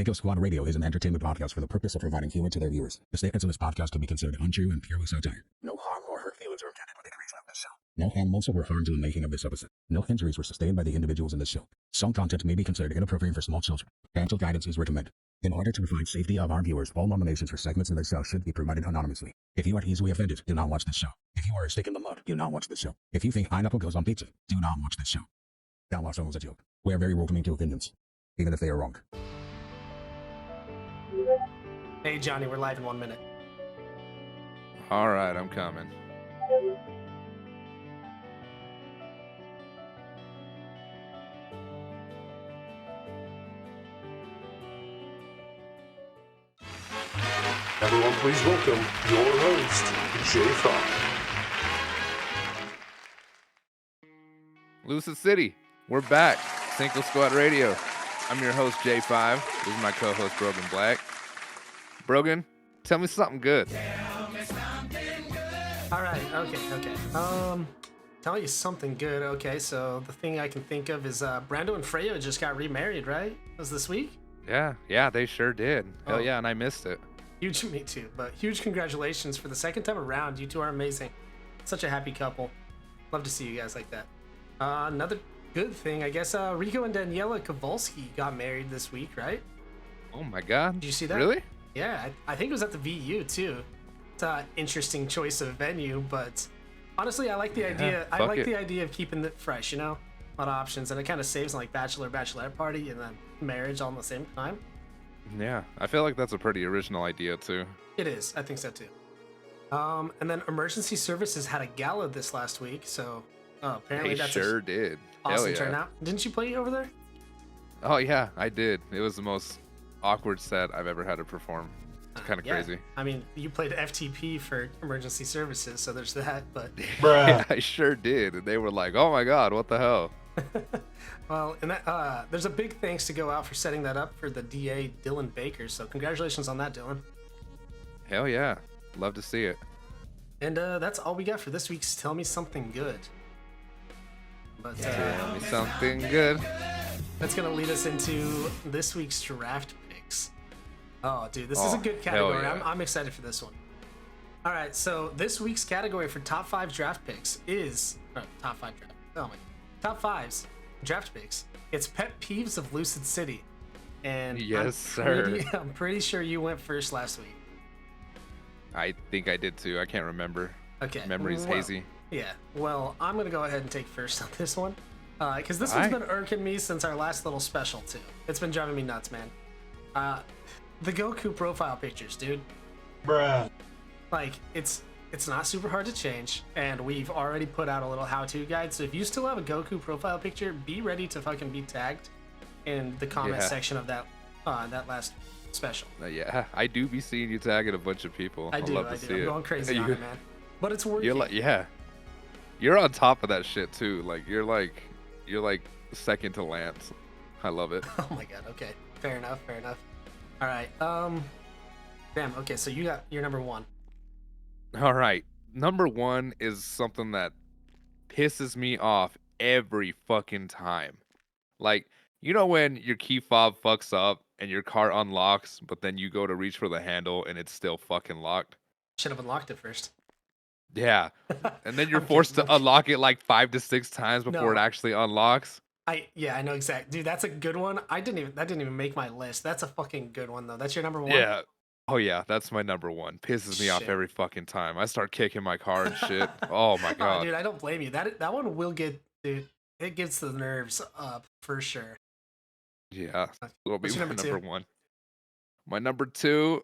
Cinco Squad Radio is an entertainment podcast for the purpose of providing humor to their viewers. The statements in this podcast could be considered untrue and purely satire. No harm or hurt feelings are intended by the creation of this show. No animals were harmed in the making of this episode. No injuries were sustained by the individuals in this show. Some content may be considered inappropriate for small children. Parental guidance is recommended. In order to provide safety of our viewers, all nominations for segments in this show should be provided anonymously. If you are easily offended, do not watch this show. If you are a stick in the mud, do not watch this show. If you think pineapple goes on pizza, do not watch this show. That was almost a joke. We are very welcoming to opinions, even if they are wrong. Hey Johnny, we're live in 1 minute. All right, I'm coming. Everyone, please welcome your host, J5. Lucid City, we're back. Cinco Squad Radio. I'm your host, J5. This is my co-host, Brogan Black. Brogan, tell me something good. All right, okay. Tell you something good. Okay, so the thing I can think of is Brando and Freya just got remarried, right? Was this week? Yeah, they sure did. Oh. Hell yeah, and I missed it. Huge, me too. But huge congratulations for the second time around. You two are amazing. Such a happy couple. Love to see you guys like that. Another good thing, I guess. Rico and Daniela Kowalski got married this week, right? Oh my God. Did you see that? Really? Yeah, I think it was at the VU too. It's an interesting choice of venue, but honestly, I like the idea. I like the idea of keeping it fresh. You know, a lot of options, and it kind of saves on like bachelorette party, and then marriage all at the same time. Yeah, I feel like that's a pretty original idea too. It is. I think so too. And then Emergency Services had a gala this last week, so apparently They that's sure did. awesome Hell yeah. turnout. Didn't you play over there? Oh yeah, I did. It was the most awkward set I've ever had to perform. It's kind of Yeah. crazy. I mean, you played FTP for Emergency Services, so there's that. But Yeah, I sure did. And they were like, "Oh my God, what the hell?" well, and that there's a big thanks to go out for setting that up for the DA Dylan Baker. So congratulations on that, Dylan. Hell yeah, love to see it. And that's all we got for this week's Tell Me Something Good. But Tell me something good. that's gonna lead us into this week's draft picks. Oh, dude, this is a good hell category. yeah. I'm excited for this one. All right, so this week's category for top 5 draft picks is top 5 draft. Oh my, top 5s draft picks. It's pet peeves of Lucid City, and Yes, sir. I'm pretty sure you went first last week. I think I did too. I can't remember. Okay, Memory's well, hazy. Yeah, well, I'm gonna go ahead and take first on this one, because this one's been irking me since our last little special too. It's been driving me nuts, man. The Goku profile pictures, dude. Bruh. Like, it's not super hard to change, and we've already put out a little how-to guide. So if you still have a Goku profile picture, be ready to fucking be tagged in the comment section of that last special. Yeah, I do be seeing you tagging a bunch of people. I do. love to see I'm it. going crazy on it, man. But it's working. You're like, yeah, you're on top of that shit too. Like you're like second to Lance. I love it. Oh my god. Okay. Fair enough. All right. Bam. Okay. So you got your number 1. All right, number 1 is something that pisses me off every fucking time. Like, you know when your key fob fucks up and your car unlocks, but then you go to reach for the handle and it's still fucking locked? Should have unlocked it first. Yeah. And then you're I'm forced kidding. to unlock it like 5 to 6 times before it No. actually unlocks. I know exactly, dude. That's a good one. That didn't even make my list. That's a fucking good one though. That's your number 1. Yeah. Oh yeah, that's my number 1. Pisses me off Shit. every fucking time. I start kicking my car and shit. Oh my god. Dude, I don't blame you. That one will get, dude. It gets the nerves up for sure. Yeah. Will be What's your my number number two? 1. My number 2,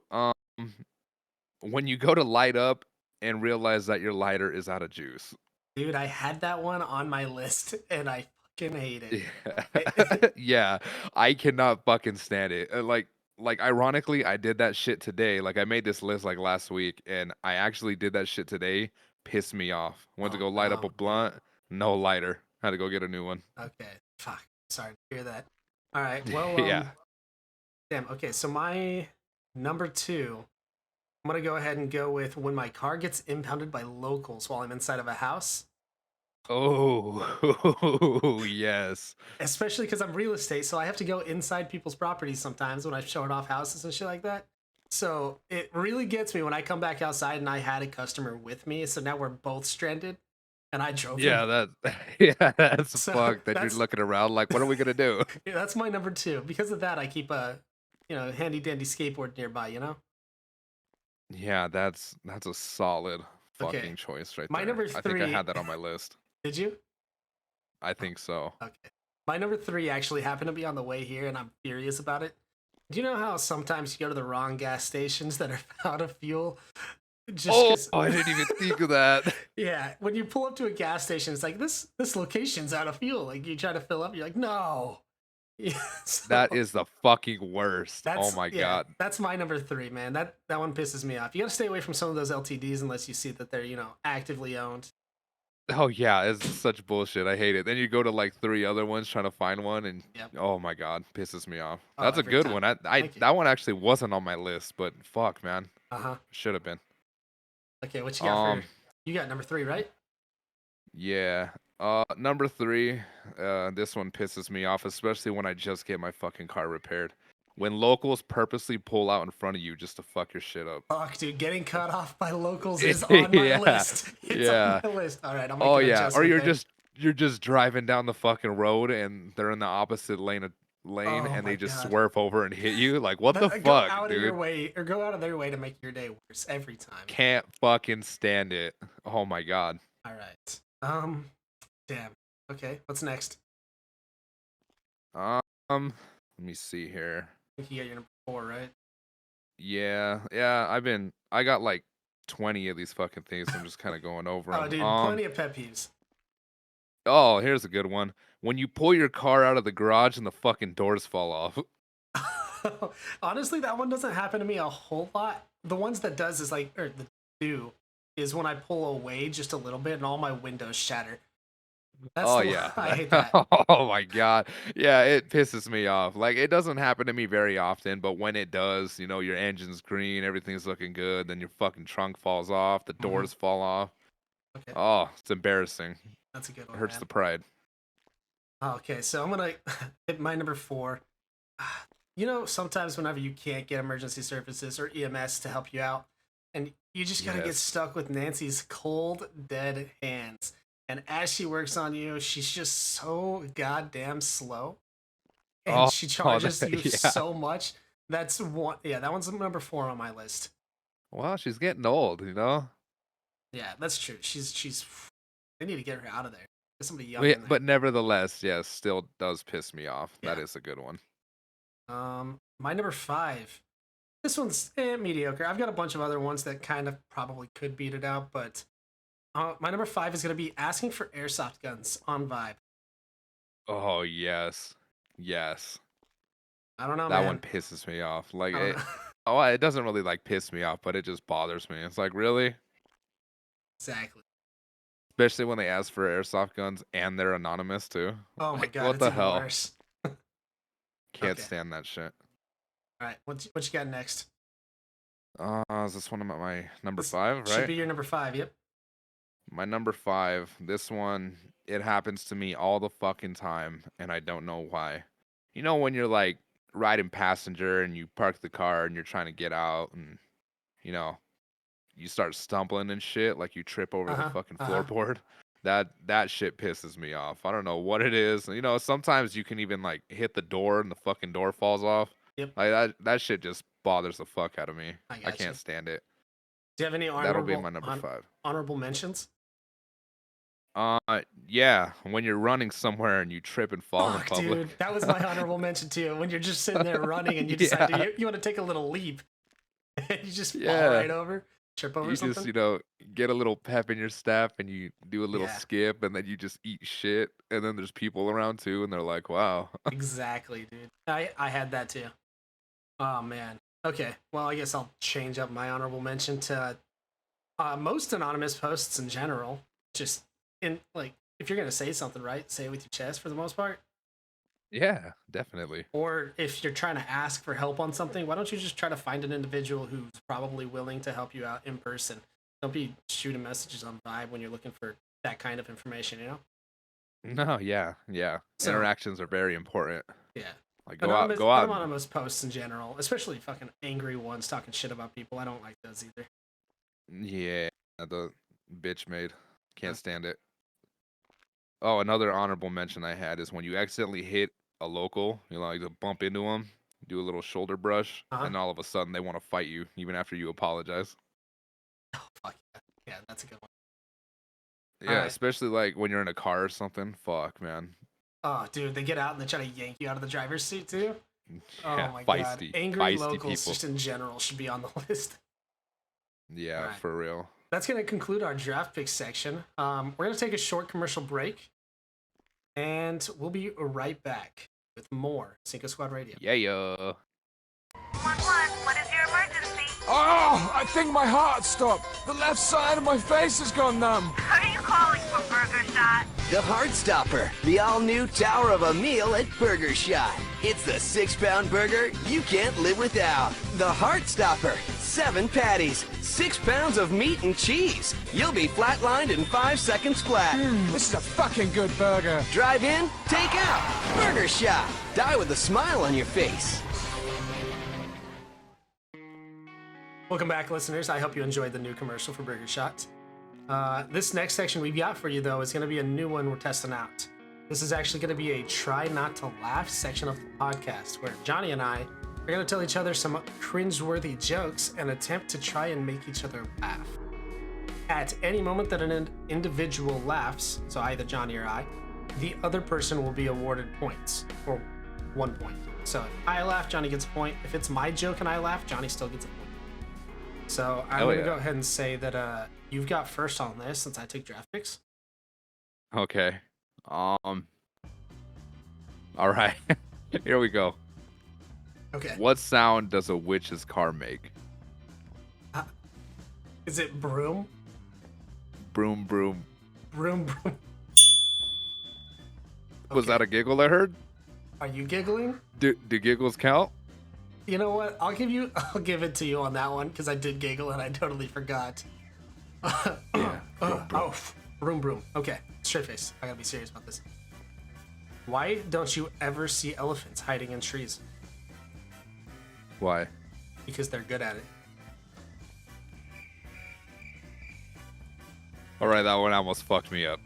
when you go to light up and realize that your lighter is out of juice. Dude, I had that one on my list and I fucking hate it. Yeah. Yeah, I cannot fucking stand it. Like ironically, I did that shit today. Like I made this list like last week, and I actually did that shit today. Pissed me off. Went to Oh, go light up no. a blunt, no lighter. Had to go get a new one. Okay. Fuck. Sorry to hear that. All right. Well, Yeah. Damn. Okay. So my number 2, I'm going to go ahead and go with when my car gets impounded by locals while I'm inside of a house. Oh, yes. Especially because I'm real estate, so I have to go inside people's properties sometimes when I'm showing off houses and shit like that. So it really gets me when I come back outside and I had a customer with me. So now we're both stranded, and I drove them. Yeah, yeah, that's So fucked. That you're looking around like, what are we gonna do? yeah, that's my number two. Because of that, I keep a handy dandy skateboard nearby. Yeah, that's a solid Okay, fucking choice right my there. number I think I three. had that on my list. Did you? I think so. Okay. My number three actually happened to be on the way here, and I'm furious about it. Do you know how sometimes you go to the wrong gas stations that are out of fuel? Just Oh, because. I didn't even think of that. Yeah, when you pull up to a gas station, it's like this location's out of fuel. Like you try to fill up, you're like, no. Yeah, That so is the fucking worst. Oh my yeah, god. that's my number three, man. That one pisses me off. You gotta stay away from some of those LTDs unless you see that they're actively owned. Oh yeah, it's such bullshit. I hate it. Then you go to like three other ones trying to find one, and Yep. oh my god, pisses me off. Oh, That's a every good time. one. I Thank you. that one actually wasn't on my list, but fuck, man, Uh huh. should have been. Okay, what you got for? Um, You got number three, right? yeah. Number three. This one pisses me off, especially when I just get my fucking car repaired. When locals purposely pull out in front of you just to fuck your shit up. Fuck, dude, getting cut off by locals is on my Yeah, list. It's yeah. on my list. All right, I'll make Oh an yeah, or adjustment then. you're just driving down the fucking road and they're in the opposite lane Oh and my they just god. swerve over and hit you. Like what the Go fuck, out of your dude? way, or go out of their way to make your day worse every time. Can't fucking stand it. Oh my god. All right. Damn. Okay, what's next? Let me see here. I think you got your number four, right? Yeah. I got like 20 of these fucking things. I'm just kind of going over Oh, them. dude, plenty of pet peeves. Oh, here's a good one. When you pull your car out of the garage and the fucking doors fall off. Honestly, that one doesn't happen to me a whole lot. The ones that does is like, or the do is when I pull away just a little bit and all my windows shatter. That's Oh the yeah. one. I hate that. Oh my god. Yeah, it pisses me off. Like it doesn't happen to me very often, but when it does, your engine's green, everything's looking good, then your fucking trunk falls off, the Mhm. doors fall off. Okay, Oh, it's embarrassing. that's a good It one, hurts man. the pride. Okay, so I'm gonna hit my number four. Sometimes whenever you can't get emergency services or EMS to help you out, and you just gotta get Yes. stuck with Nancy's cold, dead hands. And as she works on you, she's just so goddamn slow, and Oh, she oh charges you yeah. so much. That's one. Yeah, that one's number four on my list. Well, she's getting old. Yeah, that's true. She's. They need to get her out of there. There's somebody young in there. But nevertheless, yes, still does piss me off. That Yeah. is a good one. My number five. This one's mediocre. I've got a bunch of other ones that kind of probably could beat it out, but my number five is going to be asking for airsoft guns on Vibe. Oh, yes. Yes. I don't know, That man. one pisses me off. Like I don't it know. Oh, it doesn't really like piss me off, but it just bothers me. It's like, really? Exactly. Especially when they ask for airsoft guns and they're anonymous too. Oh my Like, god, what it's the even hell? worse. Can't Okay. stand that shit. All right. What you got next? Is this one at my number This 5, should right? be your number five. Yep. My number 5. This one, it happens to me all the fucking time, and I don't know why. When you're like riding passenger and you park the car and you're trying to get out and you know, you start stumbling and shit, like you trip over the fucking floorboard. That shit pisses me off. I don't know what it is. Sometimes you can even like hit the door and the fucking door falls off. Yep. Like that shit just bothers the fuck out of me. I I got can't you. stand it. Do you have any That'll be my number 5. honorable mentions? Yeah, when you're running somewhere and you trip and fall in Fuck, public. dude, that was my honorable mention too. When you're just sitting there running and you decide you want to take a little leap, and you just fall right over, trip over You something. just, get a little pep in your step and you do a little Yeah. skip and then you just eat shit and then there's people around too and they're like, wow. Exactly, dude. I had that too. Oh man. Okay. Well, I guess I'll change up my honorable mention to most anonymous posts in general. Just in like, if you're gonna say something, right, say it with your chest for the most part. Yeah, definitely. Or if you're trying to ask for help on something, why don't you just try to find an individual who's probably willing to help you out in person? Don't be shooting messages on Vibe when you're looking for that kind of information, you know? No, yeah. So- Interactions are very important. Yeah. Like go out. And- Anonymous posts in general, especially fucking angry ones talking shit about people. I don't like those either. Yeah, the bitch made. Can't stand it. Oh, another honorable mention I had is when you accidentally hit a local, you like to bump into them, do a little shoulder brush, and all of a sudden they want to fight you even after you apologize. Oh, fuck yeah. Yeah, that's a good one. Yeah, especially like when you're in a car or something. Fuck, man. Oh, dude, they get out and they try to yank you out of the driver's seat too. Yeah, Oh my feisty, god, angry feisty locals people. just in general should be on the list. Yeah, Right. for real. That's gonna conclude our draft pick section. We're gonna take a short commercial break, and we'll be right back with more Cinco Squad Radio. Yeah. 911, what is your emergency? Oh, I think my heart stopped. The left side of my face has gone numb. Are you calling for Burger Shot? The Heartstopper, the all-new tower of a meal at Burger Shot. It's the 6-pound burger you can't live without. The Heartstopper, 7 patties, 6 pounds of meat and cheese. You'll be flatlined in 5 seconds flat. This is a fucking good burger. Drive in, take out. Burger Shot. Die with a smile on your face. Welcome back, listeners. I hope you enjoyed the new commercial for Burger Shot. This next section we've got for you, though, is going to be a new one we're testing out. This is actually going to be a try not to laugh section of the podcast, where Johnny and I are going to tell each other some cringeworthy jokes and attempt to try and make each other laugh. At any moment that an individual laughs, so either Johnny or I, the other person will be awarded points, or 1 point. So if I laugh, Johnny gets a point. If it's my joke and I laugh, Johnny still gets a point. So I'm going to go ahead and say that you've got first on this since I take draft picks. Okay. All right. Here we go. Okay. What sound does a witch's car make? Is it broom? Broom, broom. Broom, broom. Was that a giggle I heard? Are you giggling? Do giggles count? You know what? I'll give it to you on that one because I did giggle and I totally forgot. Yeah. Broom, broom. Okay, straight face. I gotta be serious about this. Why don't you ever see elephants hiding in trees? Why? Because they're good at it. All right, that one almost fucked me up.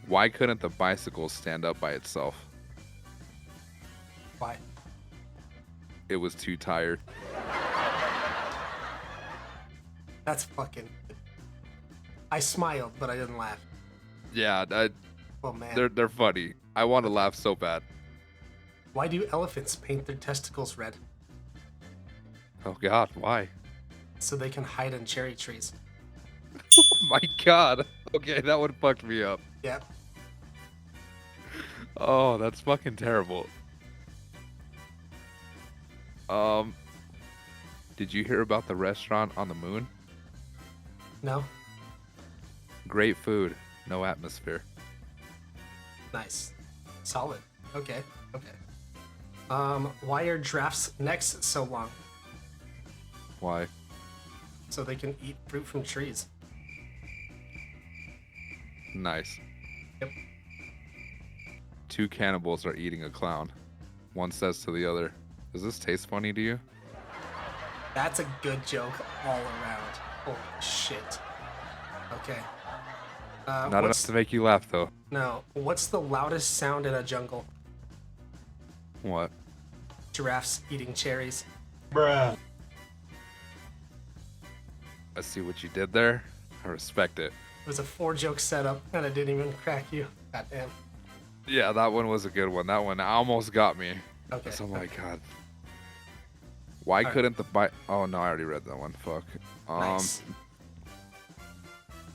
Why couldn't the bicycle stand up by itself? Why? It was too tired. That's fucking. I smiled, but I didn't laugh. Yeah, Oh man. they're funny. I want to laugh so bad. Why do elephants paint their testicles red? Oh God, why? So they can hide in cherry trees. Oh my God. Okay, that one fucked me up. Yep. Oh, that's fucking terrible. Did you hear about the restaurant on the moon? No? Great food, no atmosphere. Nice. Solid. Okay. Why are giraffes' necks so long? Why? So they can eat fruit from trees. Nice. Yep. 2 cannibals are eating a clown. One says to the other, "Does this taste funny to you?" That's a good joke all around. Holy shit. Okay. Not enough to make you laugh, though. No. What's the loudest sound in a jungle? What? Giraffes eating cherries. Bruh. I see what you did there. I respect it. It was a 4-joke setup, and I didn't even crack you. Goddamn. Yeah, that one was a good one. That one almost got me. Okay. Oh my God. Why couldn't the Oh no, I already read that one. Fuck. Nice.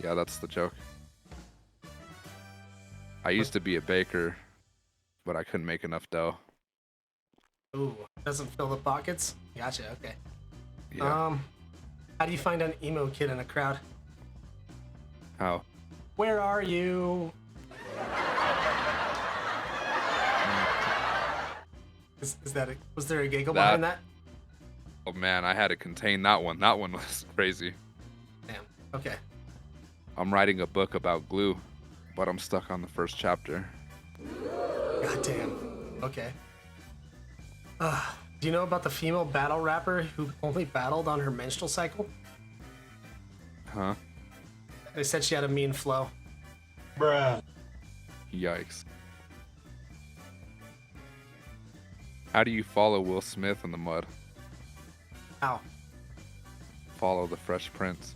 Yeah, that's the joke. I used to be a baker, but I couldn't make enough dough. Ooh, doesn't fill the pockets? Gotcha, okay. Yeah. How do you find an emo kid in a crowd? How? Where are you? Was there a giggle behind that? Oh man, I had to contain that one. That one was crazy. Damn. Okay. I'm writing a book about glue, but I'm stuck on the first chapter. God damn. Okay. Do you know about the female battle rapper who only battled on her menstrual cycle? Huh? They said she had a mean flow. Bruh. Yikes. How do you follow Will Smith in the mud? Ow. Follow the Fresh Prince.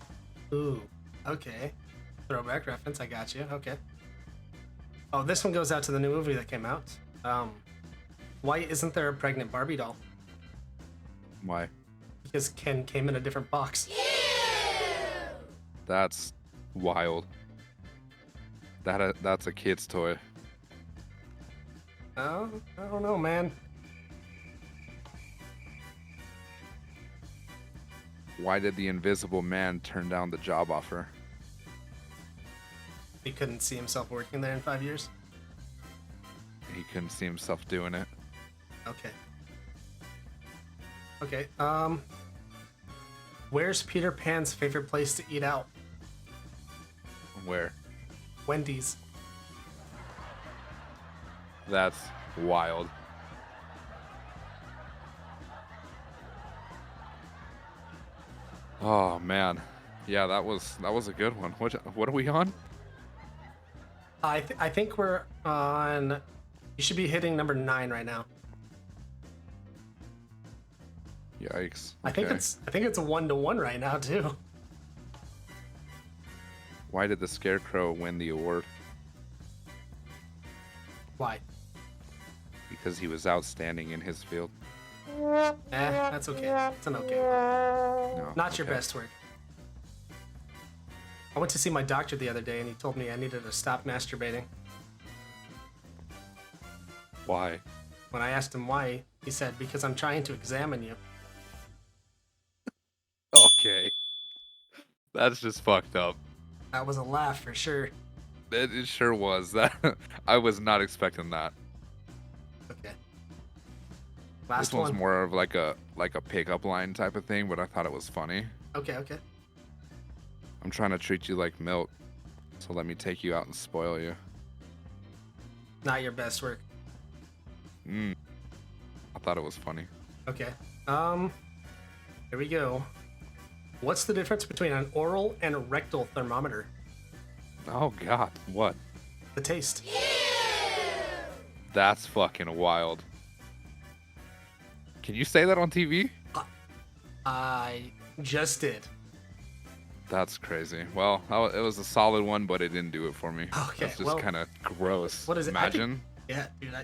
Ooh. Okay. Throwback reference. I got you. Okay. Oh, this one goes out to the new movie that came out. Why isn't there a pregnant Barbie doll? Why? Because Ken came in a different box. That's wild. That's a kid's toy. Oh, I don't know, man. Why did the Invisible Man turn down the job offer? He couldn't see himself working there in 5 years. He couldn't see himself doing it. Okay. Okay. Where's Peter Pan's favorite place to eat out? Where? Wendy's. That's wild. Oh man, yeah, that was a good one. What are we on? I think we're on. You should be hitting number 9 right now. Yikes. I think it's a 1-1 right now too. Why did the Scarecrow win the award? Why? Because he was outstanding in his field. That's okay. It's an okay one. No, Not your okay. best work. I went to see my doctor the other day and he told me I needed to stop masturbating. Why? When I asked him why, he said, because I'm trying to examine you. Okay. That's just fucked up. That was a laugh for sure. It sure was. That I was not expecting that. Okay. Last This one's one. more of like a pickup line type of thing, but I thought it was funny. Okay. I'm trying to treat you like milk, so let me take you out and spoil you. Not your best work. I thought it was funny. Okay. Here we go. What's the difference between an oral and a rectal thermometer? Oh god, what? The taste. That's fucking wild. Can you say that on TV? I just did. That's crazy. Well, it was a solid one, but it didn't do it for me. Okay, That's just well, kind of gross. What is it? Imagine. Yeah, dude.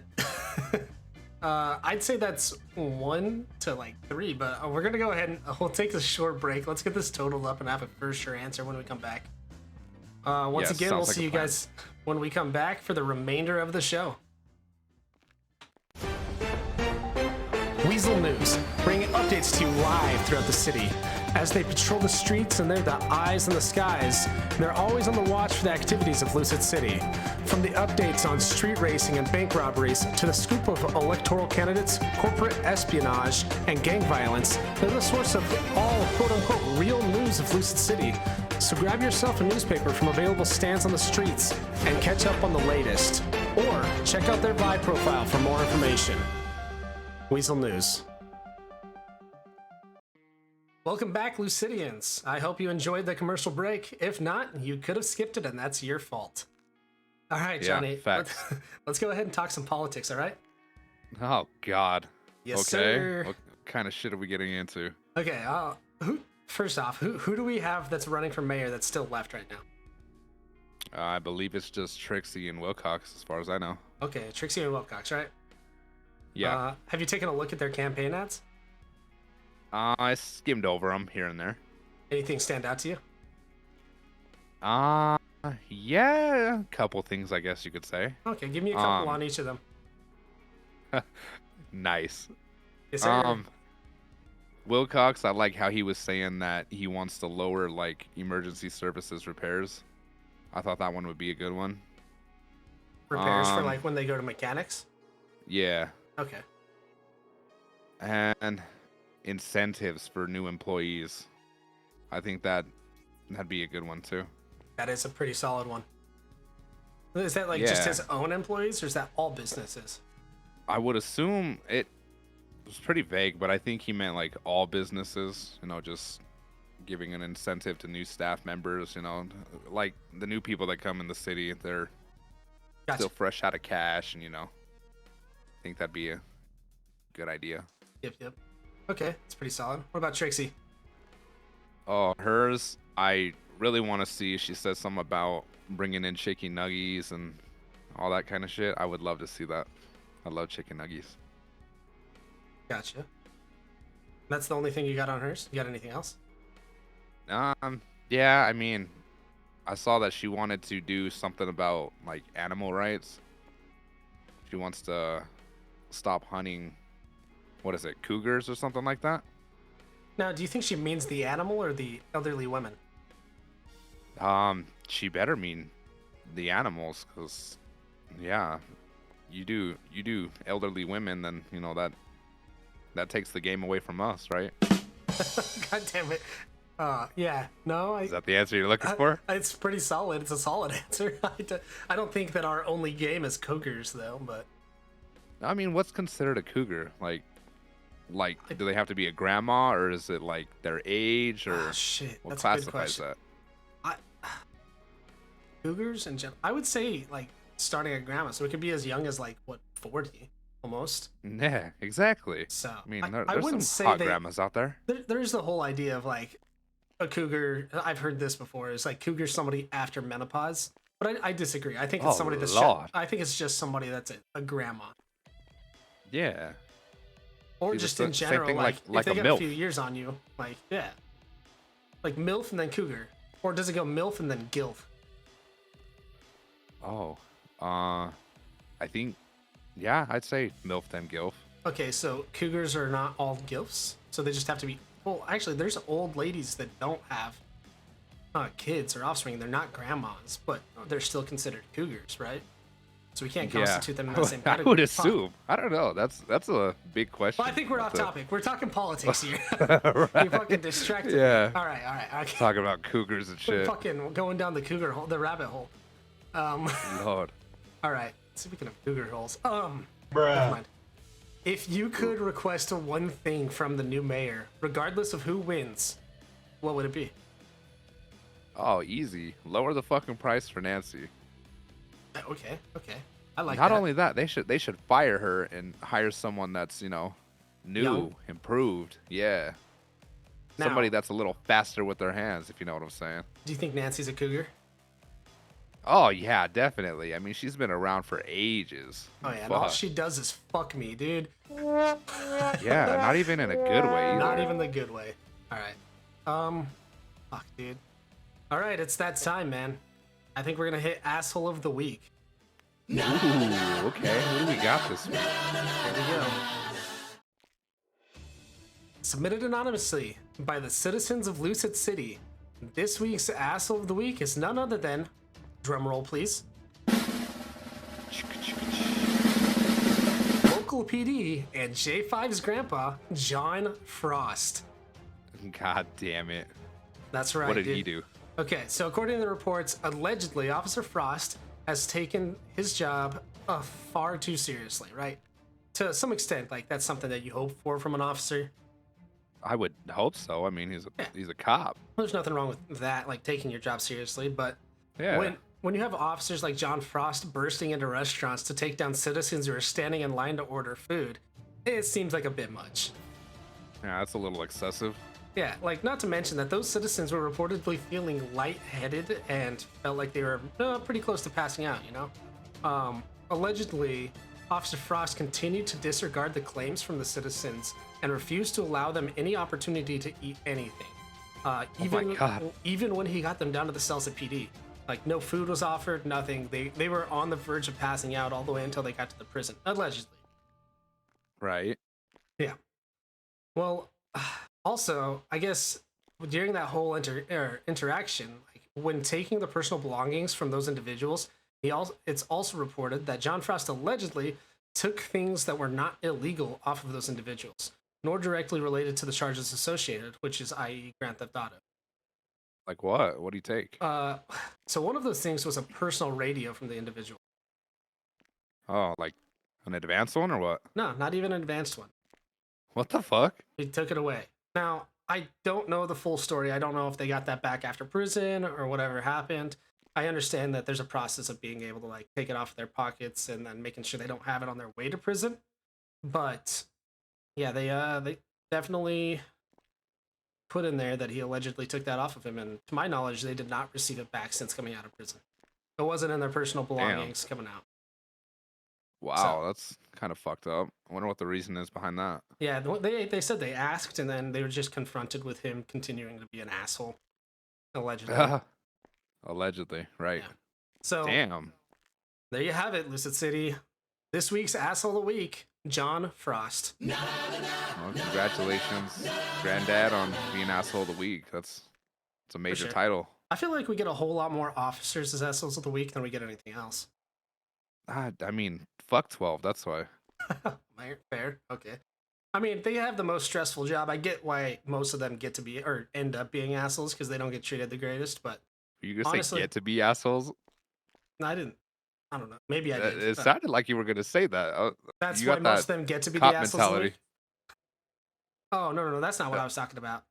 I'd say that's 1 to 3, but we're gonna go ahead and we'll take a short break. Let's get this totaled up and have a for sure answer when we come back. Once Yes, again, we'll sounds like see a you plan. guys when we come back for the remainder of the show. Weasel News, bringing updates to you live throughout the city. As they patrol the streets and they're the eyes in the skies, they're always on the watch for the activities of Lucid City. From the updates on street racing and bank robberies to the scoop of electoral candidates, corporate espionage, and gang violence, they're the source of all quote-unquote real news of Lucid City. So grab yourself a newspaper from available stands on the streets and catch up on the latest. Or check out their Vibe profile for more information. Weasel News. Welcome back, Lucidians. I hope you enjoyed the commercial break. If not, you could have skipped it, and that's your fault. All right, Yeah, Johnny. facts. Let's go ahead and talk some politics, all right? Oh god. Yes, okay. sir. What kind of shit are we getting into? Okay, first off, who do we have that's running for mayor that's still left right now? I believe it's just Trixie and Wilcox, as far as I know. Okay, Trixie and Wilcox, right? Yeah. Have you taken a look at their campaign ads? I skimmed over them here and there. Anything stand out to you? Yeah, a couple things, I guess you could say. Okay, give me a couple on each of them. Nice. Yes, sir. Wilcox, I like how he was saying that he wants to lower emergency services repairs. I thought that one would be a good one. Repairs for when they go to mechanics? Yeah. Okay. And incentives for new employees. I think that'd be a good one too. That is a pretty solid one. Is that like just Yeah. his own employees, or is that all businesses? I would assume it was pretty vague, but I think he meant like all businesses, just giving an incentive to new staff members, like the new people that come in the city, they're Gotcha. still fresh out of cash, and I think that'd be a good idea. Yep. Okay, it's pretty solid. What about Trixie? Oh, hers, I really want to see. She says something about bringing in chicken nuggies and all that kind of shit. I would love to see that. I love chicken nuggies. Gotcha. That's the only thing you got on hers? You got anything else? Yeah, I mean, I saw that she wanted to do something about like animal rights. She wants to stop hunting, what is it, cougars or something like that? Now, do you think she means the animal or the elderly women? She better mean the animals, cause yeah, you do elderly women, then that takes the game away from us, right? God damn it. Yeah, no, Is that the answer you're looking for? It's pretty solid. It's a solid answer. I don't think that our only game is cougars, though, but... I mean, what's considered a cougar? Like, do they have to be a grandma, or is it like their age, or shit, what that's a good classifies question. that? Cougars in general, I would say, like, starting at grandma, so it could be as young as, like, what, 40, almost? Yeah, exactly. So, I mean, I there's wouldn't some say hot they... grandmas out there. There's the whole idea of, like, a cougar, I've heard this before, is like cougar somebody after menopause, but I disagree. I think it's somebody that's I think it's just somebody that's a grandma, Yeah. or See, just the in same general, thing like like if they a got MILF. a few years on you, like like MILF and then cougar, or does it go MILF and then GILF? Oh, I think, yeah, I'd say MILF then GILF. Okay, so cougars are not all GILFs, so they just have to be. Well, actually, there's old ladies that don't have kids or offspring. They're not grandmas, but they're still considered cougars, right? So we can't constitute them in the same I category. would assume. I don't know. That's a big question. Well, I think we're off topic. We're talking politics here. Right. You fucking distracted me. Yeah. All right. Okay. Talking about cougars and We're shit. fucking going down the cougar hole, the rabbit hole. Lord. All right. Speaking of cougar holes, never mind. If you could request one thing from the new mayor, regardless of who wins, what would it be? Oh, easy. Lower the fucking price for Nancy. Okay. I like Not that. only that, they should fire her and hire someone that's, new, Young? improved. Yeah. Now- Somebody that's a little faster with their hands, if you know what I'm saying. Do you think Nancy's a cougar? Oh, yeah, definitely. I mean, she's been around for ages. Oh yeah, and all Fuck. she does is fuck me, dude. Yeah, not even in a good way either. Not even the good way. All right. Fuck, dude. All right, it's that time, man. I think we're gonna hit asshole of the week. Ooh, okay. Who do we got this week? Here we go. Submitted anonymously by the citizens of Lucid City. This week's asshole of the week is none other than, drumroll please, local PD and J5's grandpa, John Frost. God damn it. That's right, What did dude. he do? Okay, so according to the reports, allegedly, Officer Frost has taken his job far too seriously, right? To some extent, like, that's something that you hope for from an officer. I would hope so. I mean, he's a cop. There's nothing wrong with that, like, taking your job seriously, but Yeah. when you have officers like John Frost bursting into restaurants to take down citizens who are standing in line to order food, it seems like a bit much. Yeah, that's a little excessive. Yeah, like, not to mention that those citizens were reportedly feeling lightheaded and felt like they were pretty close to passing out, you know? Allegedly, Officer Frost continued to disregard the claims from the citizens and refused to allow them any opportunity to eat anything. my God. Even when he got them down to the cells at PD. Like, no food was offered, nothing. They were on the verge of passing out all the way until they got to the prison, allegedly. Right. Yeah. Well, also, I guess during that whole interaction, like, when taking the personal belongings from those individuals, it's also reported that John Frost allegedly took things that were not illegal off of those individuals, nor directly related to the charges associated, which is i.e. Grand Theft Auto. Like what? What do you take? So one of those things was a personal radio from the individual. Oh, like an advanced one or what? No, not even an advanced one. What the fuck? He took it away. Now, I don't know the full story. I don't know if they got that back after prison or whatever happened. I understand that there's a process of being able to like take it off of their pockets and then making sure they don't have it on their way to prison. But yeah, they definitely put in there that he allegedly took that off of him, and to my knowledge, they did not receive it back since coming out of prison. It wasn't in their personal belongings coming out. Wow, that's kind of fucked up. I wonder what the reason is behind that. Yeah, they said they asked, and then they were just confronted with him continuing to be an asshole, allegedly. Allegedly, right. Yeah. So, damn. There you have it, Lucid City. This week's Asshole of the Week, John Frost. Well, congratulations, Granddad, on being Asshole of the Week. It's a major title. I feel like we get a whole lot more officers as Assholes of the Week than we get anything else. I mean, fuck 12, that's why. Fair, okay. I mean, they have the most stressful job. I get why most of them get to be, or end up being assholes, because they don't get treated the greatest, but... Are you going to say get to be assholes? No, I didn't. I don't know. Maybe I did. It sounded like you were going to say that. That's why most of them get to be the assholes of the week? Oh, no, that's not what I was talking about.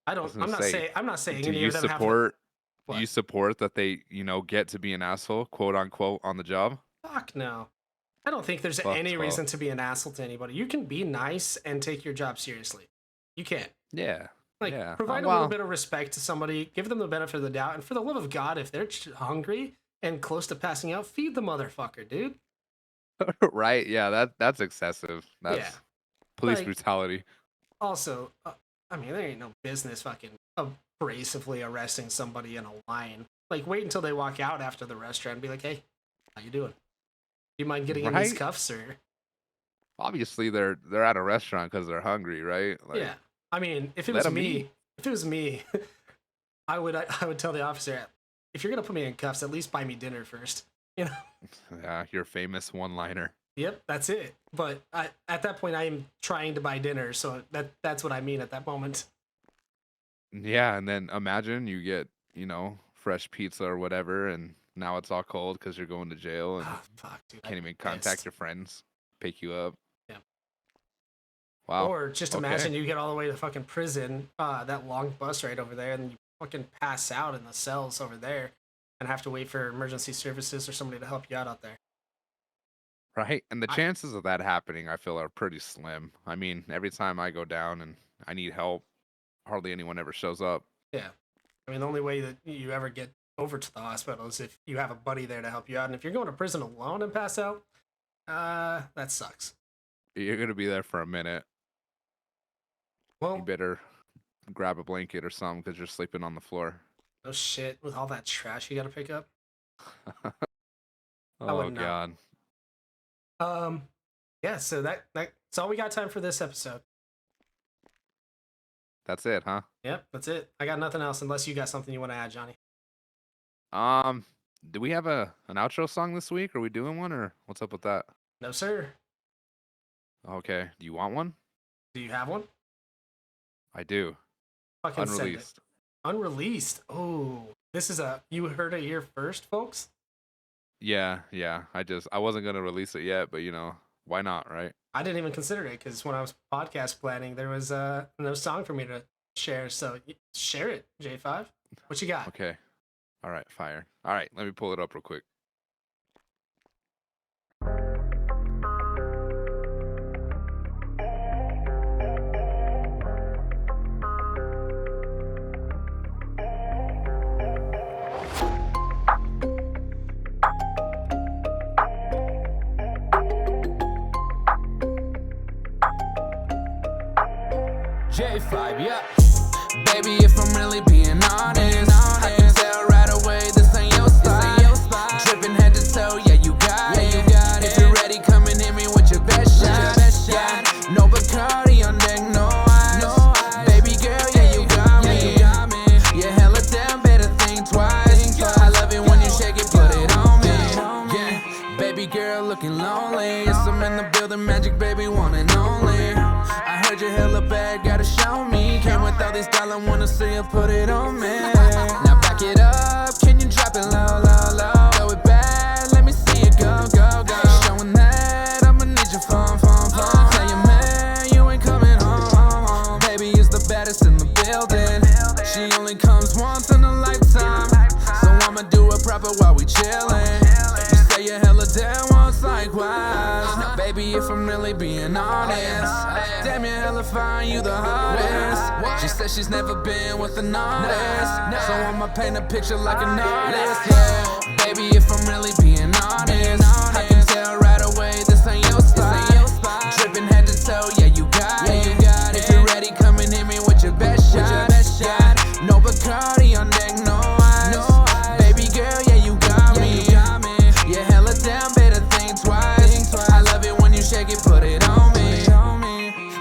I'm not saying any of them have... Do you support that they, get to be an asshole, quote unquote, on the job? Fuck no. I don't think there's any reason to be an asshole to anybody. You can be nice and take your job seriously. You can. Yeah. Provide a little bit of respect to somebody, give them the benefit of the doubt, and for the love of God, if they're hungry and close to passing out, feed the motherfucker, dude. Right, yeah, that's excessive. That's police brutality. Also, I mean, there ain't no business fucking abrasively arresting somebody in a line. Like, wait until they walk out after the restaurant and be like, hey, how you doing? Do you mind getting in these cuffs, or? Obviously, they're at a restaurant because they're hungry, right? Like, yeah. I mean, if it was me, I would tell the officer, if you're gonna put me in cuffs, at least buy me dinner first. You know? Yeah, your famous one-liner. Yep, that's it. But at that point, I am trying to buy dinner, so that's what I mean at that moment. Yeah, and then imagine you get, fresh pizza or whatever, and now it's all cold because you're going to jail and fuck, dude, can't even contact your friends, pick you up. Yeah. Wow. Or just imagine you get all the way to fucking prison, that long bus ride over there, and you fucking pass out in the cells over there and have to wait for emergency services or somebody to help you out there. Right. And the chances of that happening, I feel, are pretty slim. I mean, every time I go down and I need help, hardly anyone ever shows up. Yeah. I mean, the only way that you ever get over to the hospital is if you have a buddy there to help you out. And if you're going to prison alone and pass out, that sucks. You're going to be there for a minute. Well, you better grab a blanket or something because you're sleeping on the floor. No shit, with all that trash you got to pick up. Oh, God. Yeah, so that's all we got time for this episode. That's it, huh? Yep, that's it. I got nothing else unless you got something you want to add, Johnny. Do we have an outro song this week? Are we doing one, or what's up with that? No, sir. Okay. Do you want one? Do you have one? I do. Fucking unreleased. Unreleased. Oh, this is you heard it here first, folks. Yeah. I wasn't gonna release it yet, but why not, right? I didn't even consider it because when I was podcast planning, there was no song for me to share. So share it, J5. What you got? Okay. All right, fire. All right, let me pull it up real quick. J5, yeah. Baby, if I'm really being honest, I can tell right away this ain't your spot. Dripping head to toe, yeah, you got it. If you're ready, come and hit me with your best shot. Yeah, no Bacardi on deck, no ice. Baby girl, yeah, you got me. Yeah, hella damn, better think twice. I love it when you shake it, put it on me. Yeah, baby girl looking lonely. Yes, I'm in the building, magic baby, one and only. I heard you're hella bad, gotta show me. Came with all these dollars. I wanna see you put it on me. Now back it up, can you drop it low, low, low? Throw it back, let me see it go, go, go. Showing that I'ma need your phone, phone, phone. Tell your man you ain't coming home. Baby is the baddest in the building. She only comes once in a lifetime, so I'ma do it proper while we chillin'. You say you're hella down, well it's likewise. Now baby, if I'm really being honest, damn, you're hella fine, you the hardest. She says she's never been with an artist, so I'ma paint a picture like an artist, yeah. Baby, if I'm really being honest, I can tell right away this ain't your spot. Drippin' head to toe, yeah, you got it. If you're ready, come and hit me with your best shot. No Bacardi on deck, no ice. Baby girl, yeah, you got me. You're hella down, better think twice. I love it when you shake it, put it on me.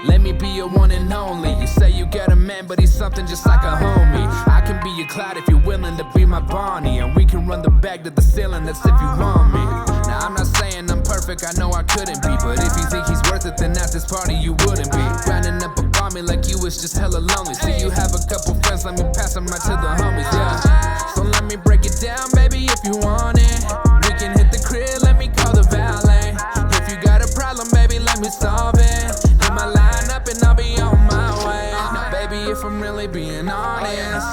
Let me be your one and only. You say you got a man, but he's something just like a homie. I can be your Clyde if you're willing to be my Bonnie, and we can run the bag to the ceiling, that's if you want me. Now I'm not saying I'm perfect, I know I couldn't be, but if you think he's worth it, then at this party you wouldn't be. Grinding up upon me like you was just hella lonely. See you have a couple friends, let me pass them right to the homies, yeah. So let me break it down, baby, if you want it. We can hit the crib, let me call the valet. If you got a problem, baby, let me solve it. Hit my line up and I'll be on my way. Now baby, if I'm really being honest,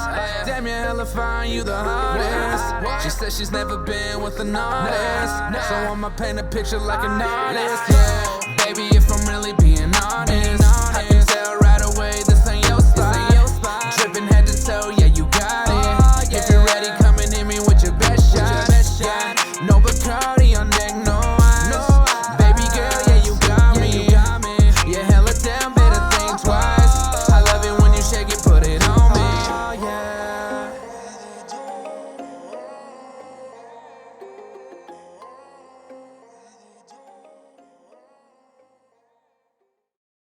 damn, you're hella fine, you the hardest. She says she's never been with an artist, so I'ma paint a picture like an artist, yeah. Baby, if I'm really being honest,